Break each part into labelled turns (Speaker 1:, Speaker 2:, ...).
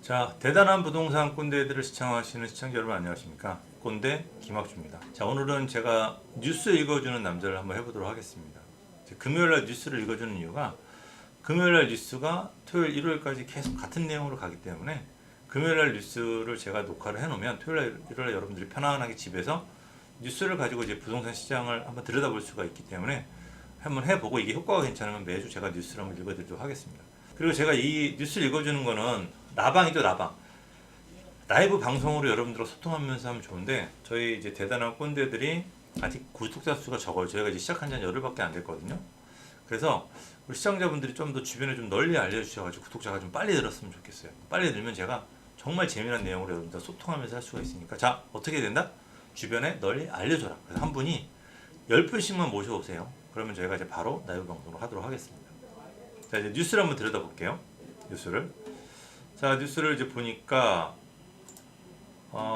Speaker 1: 자, 대단한 부동산 꼰대들을 시청하시는 시청자 여러분 안녕하십니까? 꼰대 김학주입니다. 자, 오늘은 제가 뉴스 읽어주는 남자를 한번 해보도록 하겠습니다. 금요일날 뉴스를 읽어주는 이유가 금요일날 뉴스가 토요일 일요일까지 계속 같은 내용으로 가기 때문에 금요일날 뉴스를 제가 녹화를 해놓으면 토요일 일요일날 여러분들이 편안하게 집에서 뉴스를 가지고 이제 부동산 시장을 한번 들여다볼 수가 있기 때문에 한번 해보고 이게 효과가 괜찮으면 매주 제가 뉴스를 한번 읽어드리도록 하겠습니다. 그리고 제가 이 뉴스를 읽어주는 거는 라방이죠, 라방. 라이브 방송으로 여러분들과 소통하면서 하면 좋은데 저희 이제 대단한 꼰대들이 아직 구독자 수가 적어요. 저희가 이제 시작한 지 한 열흘밖에 안 됐거든요. 그래서 우리 시청자분들이 좀 더 주변에 좀 널리 알려주셔가지고 구독자가 좀 빨리 늘었으면 좋겠어요. 빨리 늘면 제가 정말 재미난 내용으로 여러분들 소통하면서 할 수가 있으니까. 자, 어떻게 된다? 주변에 널리 알려줘라. 그래서 한 분이 10분씩만 모셔오세요. 그러면 저희가 이제 바로 라이브 방송을 하도록 하겠습니다. 자, 이제 뉴스를 한번 들여다볼게요. 뉴스를. 자, 뉴스를 이제 보니까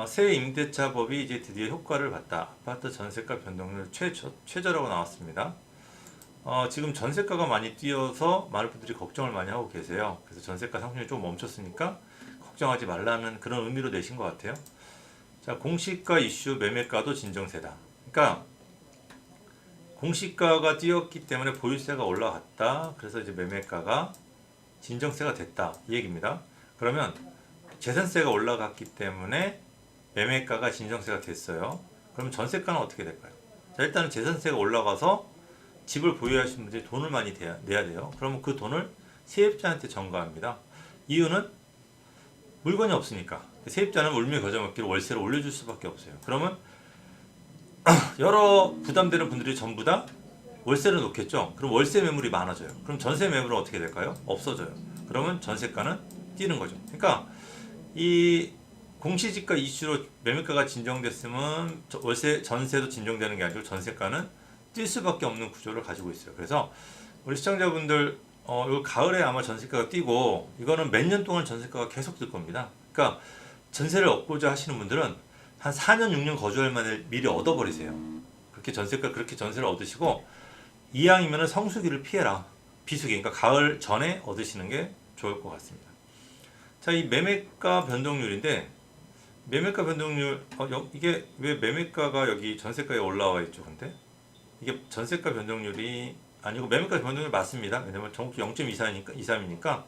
Speaker 1: 새 임대차법이 이제 드디어 효과를 봤다. 아파트 전세가 변동률 최저라고 나왔습니다. 지금 전세가가 많이 뛰어서 많은 분들이 걱정을 많이 하고 계세요. 그래서 전세가 상승률이 좀 멈췄으니까 걱정하지 말라는 그런 의미로 내신 것 같아요. 자, 공시가 이슈 매매가도 진정세다. 그러니까 공시가가 뛰었기 때문에 보유세가 올라갔다. 그래서 이제 매매가가 진정세가 됐다. 이 얘기입니다. 그러면 재산세가 올라갔기 때문에 매매가가 진정세가 됐어요. 그럼 전세가는 어떻게 될까요? 자, 일단은 재산세가 올라가서 집을 보유하시는 분들이 돈을 많이 내야 돼요. 그러면 그 돈을 세입자한테 전가합니다. 이유는 물건이 없으니까. 세입자는 울며 겨자 먹기로 월세를 올려줄 수밖에 없어요. 그러면 여러 부담되는 분들이 전부 다 월세를 놓겠죠. 그럼 월세 매물이 많아져요. 그럼 전세 매물은 어떻게 될까요? 없어져요. 그러면 전세가는 뛰는 거죠. 그러니까 이 공시지가 이슈로 매매가가 진정됐으면 전세도 진정되는 게 아니고 전세가는 뛸 수밖에 없는 구조를 가지고 있어요. 그래서 우리 시청자분들 요 가을에 아마 전세가가 뛰고 이거는 몇 년 동안 전세가가 계속 뛸 겁니다. 그러니까 전세를 얻고자 하시는 분들은 한 4년 6년 거주할 만을 미리 얻어버리세요. 그렇게 전세를 얻으시고 이왕이면 성수기를 피해라. 비수기, 그러니까 가을 전에 얻으시는 게 좋을 것 같습니다. 자, 이 매매가 변동률인데 매매가 변동률 이게 왜 매매가가 여기 전세가에 올라와 있죠? 근데 이게 전세가 변동률이 아니고 매매가 변동률 맞습니다. 왜냐면 전국주 0.23이니까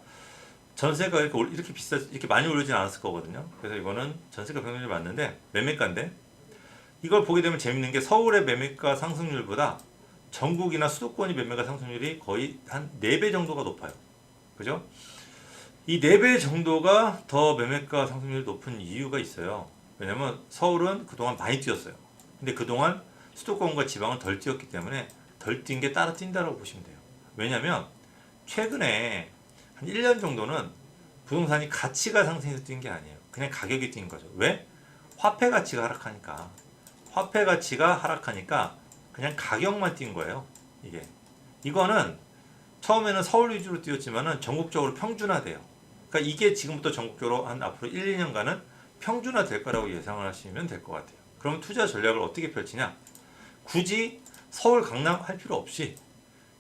Speaker 1: 전세가 이렇게 많이 오르진 않았을 거거든요. 그래서 이거는 전세가 변동률이 맞는데 매매가인데 이걸 보게 되면 재밌는 게 서울의 매매가 상승률보다 전국이나 수도권이 매매가 상승률이 거의 한 4배 정도가 높아요. 그죠? 이 4배 정도가 더 매매가 상승률이 높은 이유가 있어요. 왜냐면 서울은 그동안 많이 뛰었어요. 근데 그동안 수도권과 지방은 덜 뛰었기 때문에 덜 뛴 게 따라 뛴다라고 보시면 돼요. 왜냐면 최근에 한 1년 정도는 부동산이 가치가 상승해서 뛴 게 아니에요. 그냥 가격이 뛴 거죠. 왜? 화폐 가치가 하락하니까. 화폐 가치가 하락하니까 그냥 가격만 뛴 거예요. 이거는 처음에는 서울 위주로 뛰었지만은 전국적으로 평준화돼요. 그러니까 이게 지금부터 전국적으로 한 앞으로 1, 2년간은 평준화 될 거라고 예상을 하시면 될 것 같아요. 그럼 투자 전략을 어떻게 펼치냐? 굳이 서울, 강남 할 필요 없이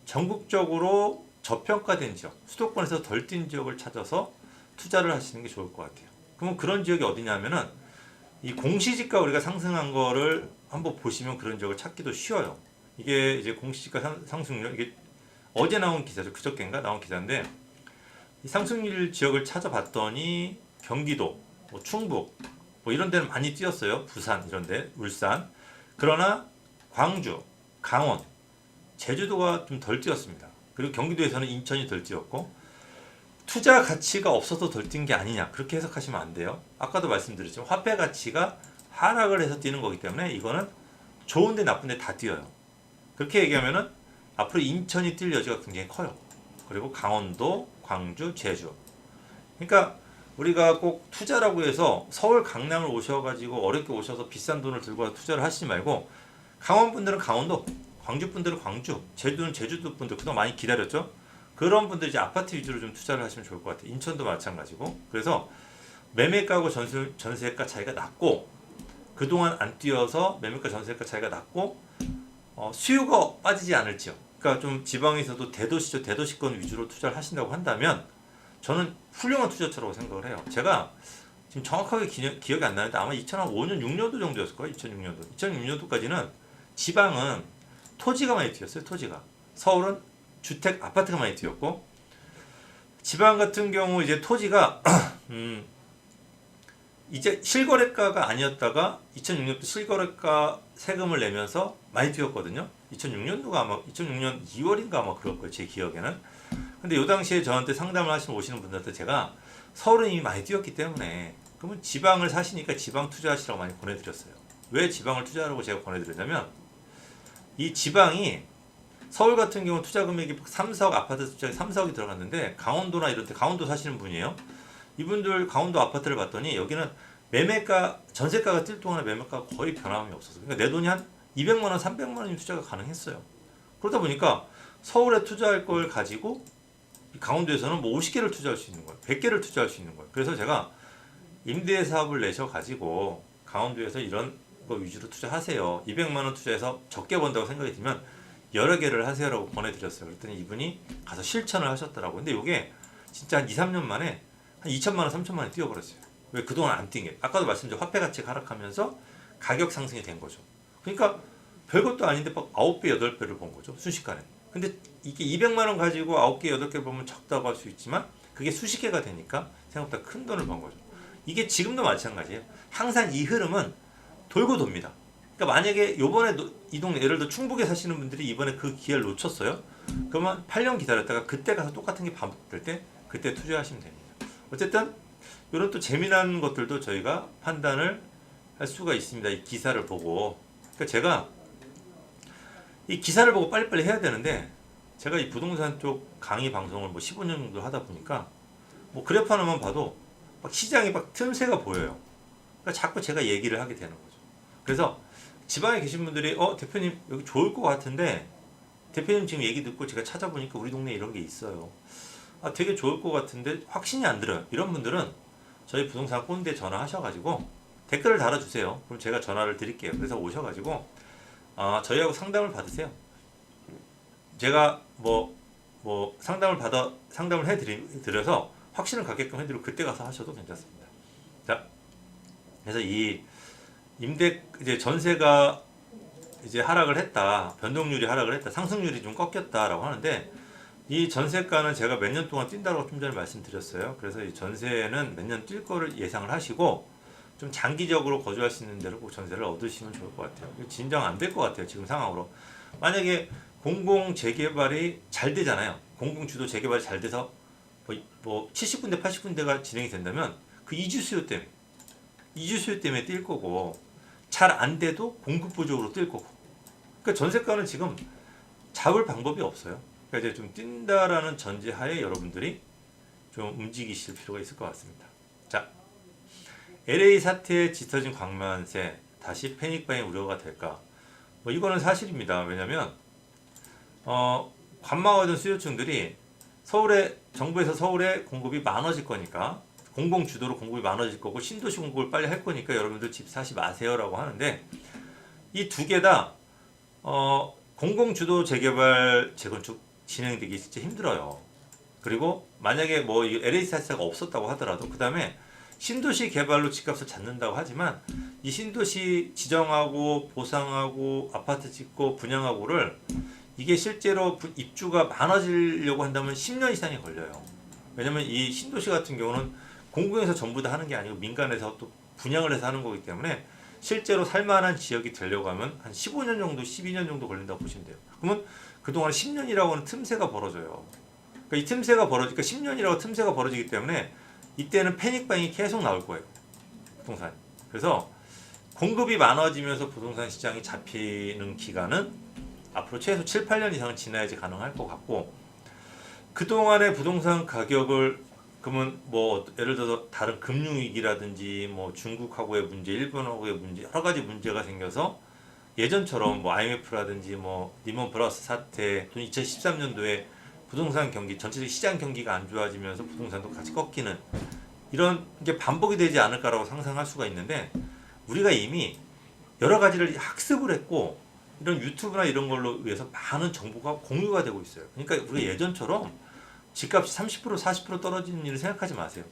Speaker 1: 전국적으로 저평가된 지역, 수도권에서 덜 뛴 지역을 찾아서 투자를 하시는 게 좋을 것 같아요. 그러면 그런 지역이 어디냐면은 이 공시지가 우리가 상승한 거를 한번 보시면 그런 지역을 찾기도 쉬워요. 이게 이제 공시지가 상승률, 이게 어제 나온 기사죠. 그저께인가 나온 기사인데 이 상승률 지역을 찾아봤더니 경기도, 충북 이런 데는 많이 뛰었어요. 부산 이런 데, 울산. 그러나 광주, 강원, 제주도가 좀 덜 뛰었습니다. 그리고 경기도에서는 인천이 덜 뛰었고 투자 가치가 없어서 덜 뛴 게 아니냐 그렇게 해석하시면 안 돼요. 아까도 말씀드렸지만 화폐 가치가 하락을 해서 뛰는 거기 때문에 이거는 좋은데 나쁜데 다 뛰어요. 그렇게 얘기하면은 앞으로 인천이 뛸 여지가 굉장히 커요. 그리고 강원도, 광주, 제주. 그러니까 우리가 꼭 투자라고 해서 서울, 강남을 오셔가지고 어렵게 오셔서 비싼 돈을 들고 투자를 하시지 말고 강원 분들은 강원도, 광주 분들은 광주, 제주도는 제주도 분들 그동안 많이 기다렸죠. 그런 분들 이제 아파트 위주로 좀 투자를 하시면 좋을 것 같아요. 인천도 마찬가지고. 그래서 매매가하고 전세가 차이가 낮고 그동안 안 뛰어서 매매가 전세가 차이가 낮고 수요가 빠지지 않을 지역. 그러니까 좀 지방에서도 대도시권 위주로 투자를 하신다고 한다면 저는 훌륭한 투자처라고 생각을 해요. 제가 지금 정확하게 기억이 안 나는데 아마 2005년 6년도 정도였을 거예요. 2006년도까지는 지방은 토지가 많이 뛰었어요. 토지가. 서울은 주택 아파트가 많이 뛰었고 지방 같은 경우 이제 토지가 이제 실거래가가 아니었다가 2006년도 실거래가 세금을 내면서 많이 뛰었거든요. 2006년도가 아마 2006년 2월인가 아마 그럴 거예요. 제 기억에는. 근데 요 당시에 저한테 상담을 오시는 분들한테 제가 서울은 이미 많이 뛰었기 때문에 그러면 지방을 사시니까 지방 투자하시라고 많이 보내드렸어요. 왜 지방을 투자하라고 제가 보내드렸냐면 이 지방이 서울 같은 경우 투자 금액이 3, 4억 아파트 투자에 3, 4억이 들어갔는데 강원도나 이런 데 강원도 사시는 분이에요. 이분들 강원도 아파트를 봤더니 여기는 매매가 전세가가 뛸 동안에 매매가가 거의 변함이 없었어요. 그러니까 내 돈이 한 200만 원, 300만 원이면 투자가 가능했어요. 그러다 보니까 서울에 투자할 걸 가지고 강원도에서는 뭐 50개를 투자할 수 있는 거예요. 100개를 투자할 수 있는 거예요. 그래서 제가 임대 사업을 내셔 가지고 강원도에서 이런 거 위주로 투자하세요. 200만 원 투자해서 적게 번다고 생각이 들면 여러 개를 하세요라고 보내드렸어요. 그랬더니 이분이 가서 실천을 하셨더라고요. 근데 이게 진짜 한 2, 3년 만에 한 2천만 원, 3천만 원이 뛰어버렸어요. 왜? 그동안 안 뛴 게. 아까도 말씀드린 화폐 가치가 하락하면서 가격 상승이 된 거죠. 그러니까 별것도 아닌데 막 9배, 8배를 본 거죠. 순식간에. 근데 이게 200만 원 가지고 9개, 8개 보면 적다고 할 수 있지만 그게 수십 개가 되니까 생각보다 큰 돈을 번 거죠. 이게 지금도 마찬가지예요. 항상 이 흐름은 돌고 돕니다. 그러니까 만약에 요번에 이 동네 예를 들어 충북에 사시는 분들이 이번에 그 기회를 놓쳤어요. 그러면 8년 기다렸다가 그때 가서 똑같은 게 반복될 때 그때 투자하시면 됩니다. 어쨌든 이런 또 재미난 것들도 저희가 판단을 할 수가 있습니다. 이 기사를 보고. 그러니까 제가 이 기사를 보고 빨리빨리 해야 되는데 제가 이 부동산 쪽 강의 방송을 뭐 15년 정도 하다 보니까 뭐 그래프 하나만 봐도 막 시장이 막 틈새가 보여요. 그러니까 자꾸 제가 얘기를 하게 되는 거죠. 그래서 지방에 계신 분들이 대표님 여기 좋을 것 같은데 대표님 지금 얘기 듣고 제가 찾아보니까 우리 동네에 이런 게 있어요. 아 되게 좋을 것 같은데 확신이 안 들어요. 이런 분들은 저희 부동산 꼰대 전화하셔가지고 댓글을 달아주세요. 그럼 제가 전화를 드릴게요. 그래서 오셔가지고 저희하고 상담을 받으세요. 제가 뭐 상담을 해드려서 확신을 갖게끔 해드리고 그때 가서 하셔도 괜찮습니다. 자, 그래서 이 이제 전세가 이제 하락을 했다, 변동률이 하락을 했다, 상승률이 좀 꺾였다라고 하는데 이 전세가는 제가 몇 년 동안 뛴다고 좀 전에 말씀드렸어요. 그래서 이 전세는 몇 년 뛸 거를 예상을 하시고 좀 장기적으로 거주할 수 있는 데로 꼭 전세를 얻으시면 좋을 것 같아요. 진정 안 될 것 같아요. 지금 상황으로. 만약에 공공 재개발이 잘 되잖아요. 공공 주도 재개발이 잘 돼서 뭐 70군데 80군데가 진행이 된다면 그 이주 수요 때문에 뛸 거고 잘 안 돼도 공급 부족으로 뛸 거고. 그러니까 전세가는 지금 잡을 방법이 없어요. 그러니까 이제 좀 뛴다라는 전제하에 여러분들이 좀 움직이실 필요가 있을 것 같습니다. 자, LA 사태에 짙어진 광만세 다시 패닉바잉 우려가 될까? 뭐 이거는 사실입니다. 왜냐면 관망하던 수요층들이 정부에서 서울에 공급이 많아질 거니까 공공 주도로 공급이 많아질 거고 신도시 공급을 빨리 할 거니까 여러분들 집 사지 마세요라고 하는데 이 두 개 다 공공 주도 재개발 재건축 진행되기 진짜 힘들어요. 그리고 만약에 뭐 LA 사태가 없었다고 하더라도 그 다음에 신도시 개발로 집값을 잡는다고 하지만 이 신도시 지정하고 보상하고 아파트 짓고 분양하고를 이게 실제로 입주가 많아지려고 한다면 10년 이상이 걸려요. 왜냐면 이 신도시 같은 경우는 공공에서 전부 다 하는 게 아니고 민간에서 또 분양을 해서 하는 거기 때문에 실제로 살만한 지역이 되려고 하면 한 15년 정도, 12년 정도 걸린다고 보시면 돼요. 그러면 그동안 10년이라고 하는 틈새가 벌어져요. 그러니까 이 틈새가 벌어지니까 10년이라고 틈새가 벌어지기 때문에 이때는 패닉바잉이 계속 나올 거예요. 부동산. 그래서 공급이 많아지면서 부동산 시장이 잡히는 기간은 앞으로 최소 7, 8년 이상은 지나야지 가능할 것 같고 그동안의 부동산 가격을 그러면 뭐 예를 들어서 다른 금융위기라든지 뭐 중국하고의 문제, 일본하고의 문제 여러 가지 문제가 생겨서 예전처럼 뭐 IMF라든지 뭐 리먼 브라더스 사태 또 2013년도에 부동산 경기 전체적 시장 경기가 안 좋아지면서 부동산도 같이 꺾이는 이런 게 반복이 되지 않을까라고 상상할 수가 있는데 우리가 이미 여러 가지를 학습을 했고 이런 유튜브나 이런 걸로 위해서 많은 정보가 공유가 되고 있어요. 그러니까 우리가 예전처럼 집값이 30% 40% 떨어지는 일을 생각하지 마세요.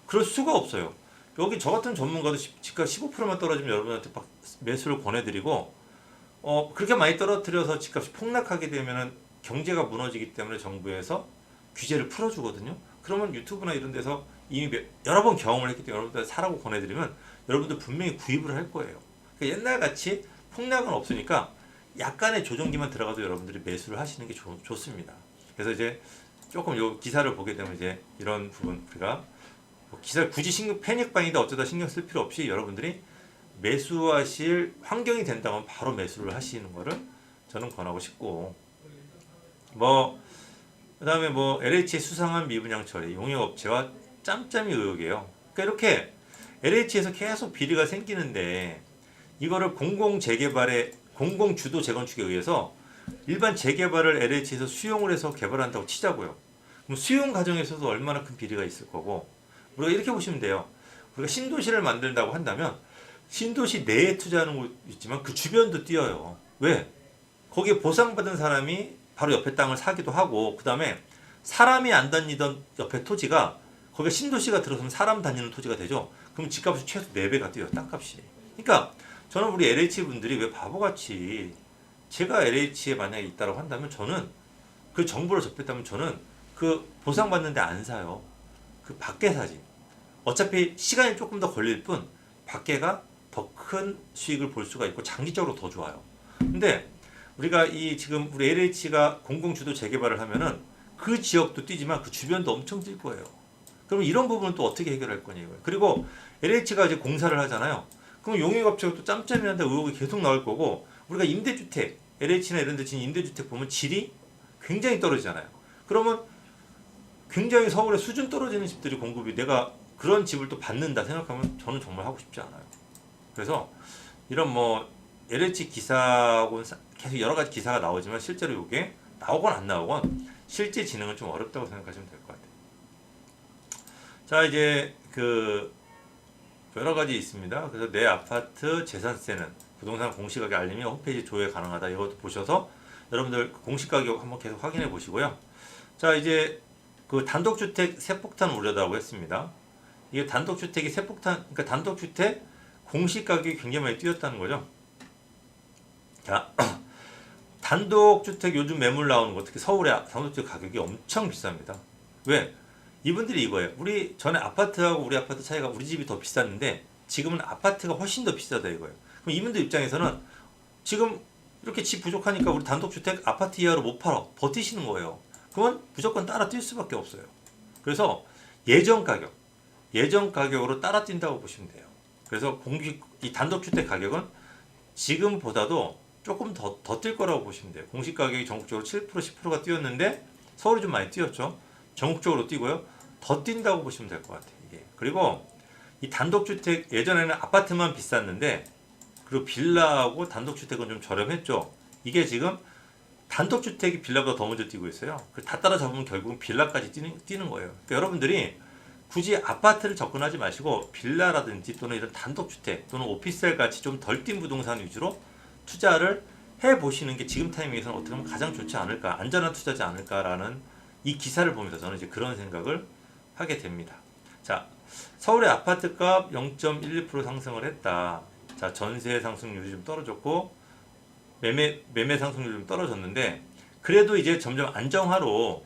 Speaker 1: 그럴 수가 없어요. 여기 저 같은 전문가도 집값 15%만 떨어지면 여러분한테 막 매수를 권해드리고 그렇게 많이 떨어뜨려서 집값이 폭락하게 되면은 경제가 무너지기 때문에 정부에서 규제를 풀어주거든요. 그러면 유튜브나 이런 데서 이미 여러 번 경험을 했기 때문에 여러분들 사라고 권해드리면 여러분들 분명히 구입을 할 거예요. 그러니까 옛날같이 폭락은 없으니까 약간의 조정기만 들어가도 여러분들이 매수를 하시는 게 좋습니다. 그래서 이제 조금 요 기사를 보게 되면 이제 이런 부분 우리가 기사를 굳이 패닉방이다 어쩌다 신경 쓸 필요 없이 여러분들이 매수하실 환경이 된다면 바로 매수를 하시는 거를 저는 권하고 싶고, 그다음에 LH의 수상한 미분양 처리, 용역업체와 짬짬이 의혹이에요. 그러니까 이렇게 LH에서 계속 비리가 생기는데 이거를 공공주도 재건축에 의해서 일반 재개발을 LH에서 수용을 해서 개발한다고 치자고요. 그럼 수용 과정에서도 얼마나 큰 비리가 있을 거고, 우리가 이렇게 보시면 돼요. 우리가 신도시를 만든다고 한다면 신도시 내에 투자하는 곳 있지만 그 주변도 뛰어요. 왜? 거기에 보상받은 사람이 바로 옆에 땅을 사기도 하고, 그 다음에 사람이 안 다니던 옆에 토지가 거기에 신도시가 들어서면 사람 다니는 토지가 되죠. 그럼 집값이 최소 4배가 뛰어요. 땅값이. 그러니까 저는 우리 LH 분들이 왜 바보같이, 제가 LH에 만약에 있다고 한다면 저는 그 정보를 접했다면 저는 그 보상받는데 안 사요. 그 밖에 사지. 어차피 시간이 조금 더 걸릴 뿐 밖에가 더 큰 수익을 볼 수가 있고 장기적으로 더 좋아요. 근데 우리가 지금 우리 LH가 공공주도 재개발을 하면은 그 지역도 뛰지만 그 주변도 엄청 뛸 거예요. 그럼 이런 부분은 또 어떻게 해결할 거냐고요. 그리고 LH가 이제 공사를 하잖아요. 그럼 용역업체가 또 짬짬이 한다 의혹이 계속 나올 거고, 우리가 임대주택, LH나 이런 데 지금 임대주택 보면 질이 굉장히 떨어지잖아요. 그러면 굉장히 서울에 수준 떨어지는 집들이 공급이, 내가 그런 집을 또 받는다 생각하면 저는 정말 하고 싶지 않아요. 그래서 이런 LH 기사하고는 계속 여러 가지 기사가 나오지만 실제로 이게 나오건 안 나오건 실제 진행은 좀 어렵다고 생각하시면 될 것 같아요. 자, 이제 여러 가지 있습니다. 그래서 내 아파트 재산세는 부동산 공시가격 알림이 홈페이지 조회 가능하다. 이것도 보셔서 여러분들 공시가격 한번 계속 확인해 보시고요. 자, 이제 단독주택 세폭탄 우려다고 했습니다. 이게 단독주택이 세폭탄, 그러니까 단독주택 공시가격이 굉장히 많이 뛰었다는 거죠. 자, 단독주택 요즘 매물 나오는 거, 특히 서울의 단독주택 가격이 엄청 비쌉니다. 왜? 이분들이 이거예요. 우리 전에 아파트하고 우리 아파트 차이가, 우리 집이 더 비쌌는데 지금은 아파트가 훨씬 더 비싸다 이거예요. 그럼 이분들 입장에서는 지금 이렇게 집 부족하니까 우리 단독주택 아파트 이하로 못 팔아. 버티시는 거예요. 그러면 무조건 따라 뛸 수밖에 없어요. 그래서 예전 가격으로 따라 뛴다고 보시면 돼요. 그래서 이 단독주택 가격은 지금보다도 조금 더 뛸 거라고 보시면 돼요. 공시가격이 전국적으로 7% 10%가 뛰었는데 서울이 좀 많이 뛰었죠. 전국적으로 뛰고요. 더 뛴다고 보시면 될 것 같아요. 이게. 그리고 이 단독주택, 예전에는 아파트만 비쌌는데 그리고 빌라하고 단독주택은 좀 저렴했죠. 이게 지금 단독주택이 빌라보다 더 먼저 뛰고 있어요. 다 따라잡으면 결국은 빌라까지 뛰는 거예요. 그러니까 여러분들이 굳이 아파트를 접근하지 마시고 빌라라든지 또는 이런 단독주택 또는 오피스텔 같이 좀 덜 뛴 부동산 위주로 투자를 해보시는 게 지금 타이밍에서는 어떻게 보면 가장 좋지 않을까, 안전한 투자지 않을까라는 이 기사를 보면서 저는 이제 그런 생각을 하게 됩니다. 자, 서울의 아파트값 0.12% 상승을 했다. 자, 전세 상승률이 좀 떨어졌고 매매 상승률이 좀 떨어졌는데 그래도 이제 점점 안정화로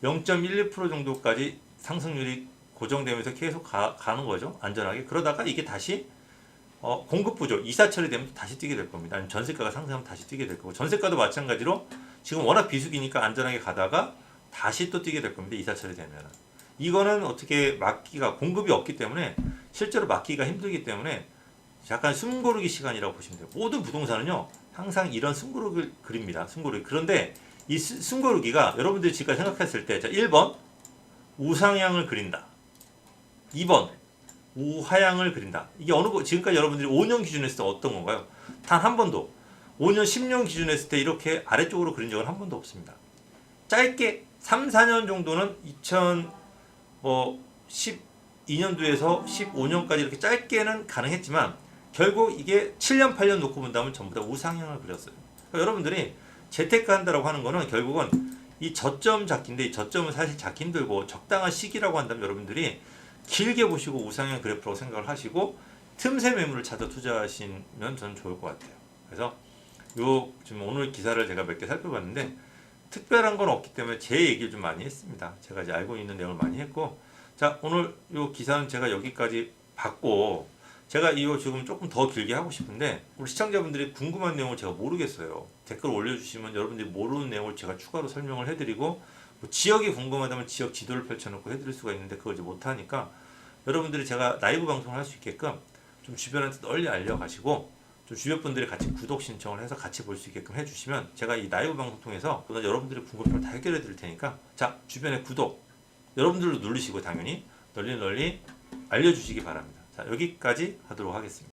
Speaker 1: 0.12% 정도까지 상승률이 고정되면서 계속 가는 거죠. 안전하게. 그러다가 이게 다시 공급 부족, 이사 처리되면 다시 뛰게 될 겁니다. 아니면 전세가가 상승하면 다시 뛰게 될 거고, 전세가도 마찬가지로 지금 워낙 비수기니까 안전하게 가다가 다시 또 뛰게 될 겁니다. 이사 처리되면. 이거는 어떻게 막기가, 공급이 없기 때문에 실제로 막기가 힘들기 때문에 약간 숨고르기 시간이라고 보시면 돼요. 모든 부동산은요 항상 이런 숨고르기를 그립니다. 숨고르기. 그런데 이 숨고르기가 여러분들이 지금까지 생각했을 때, 자, 1번 우상향을 그린다. 2번 우하향을 그린다. 이게 지금까지 여러분들이 5년 기준으로 했을 때 어떤 건가요? 단 한 번도 5년, 10년 기준으로 했을 때 이렇게 아래쪽으로 그린 적은 한 번도 없습니다. 짧게 3, 4년 정도는 2012년도에서 15년까지 이렇게 짧게는 가능했지만 결국 이게 7년, 8년 놓고 본다면 전부 다 우상향을 그렸어요. 그러니까 여러분들이 재테크 한다라고 하는 거는 결국은 이 저점 잡기인데 이 저점은 사실 잡기 힘들고 적당한 시기라고 한다면 여러분들이 길게 보시고 우상향 그래프라고 생각을 하시고 틈새 매물을 찾아 투자하시면 저는 좋을 것 같아요. 그래서 요 지금 오늘 기사를 제가 몇 개 살펴봤는데 특별한 건 없기 때문에 제 얘기를 좀 많이 했습니다. 제가 이제 알고 있는 내용을 많이 했고, 자 오늘 요 기사는 제가 여기까지 봤고, 제가 이거 지금 조금 더 길게 하고 싶은데 우리 시청자분들이 궁금한 내용을 제가 모르겠어요. 댓글 올려주시면 여러분들이 모르는 내용을 제가 추가로 설명을 해드리고, 뭐 지역이 궁금하다면 지역 지도를 펼쳐놓고 해드릴 수가 있는데 그걸 이제 못하니까 여러분들이 제가 라이브 방송을 할 수 있게끔 좀 주변한테 널리 알려가시고 좀 주변 분들이 같이 구독 신청을 해서 같이 볼 수 있게끔 해주시면 제가 이 라이브 방송 통해서 여러분들의 궁금증을 다 해결해 드릴 테니까, 자 주변에 구독 여러분들도 누르시고 당연히 널리 알려주시기 바랍니다. 자 여기까지 하도록 하겠습니다.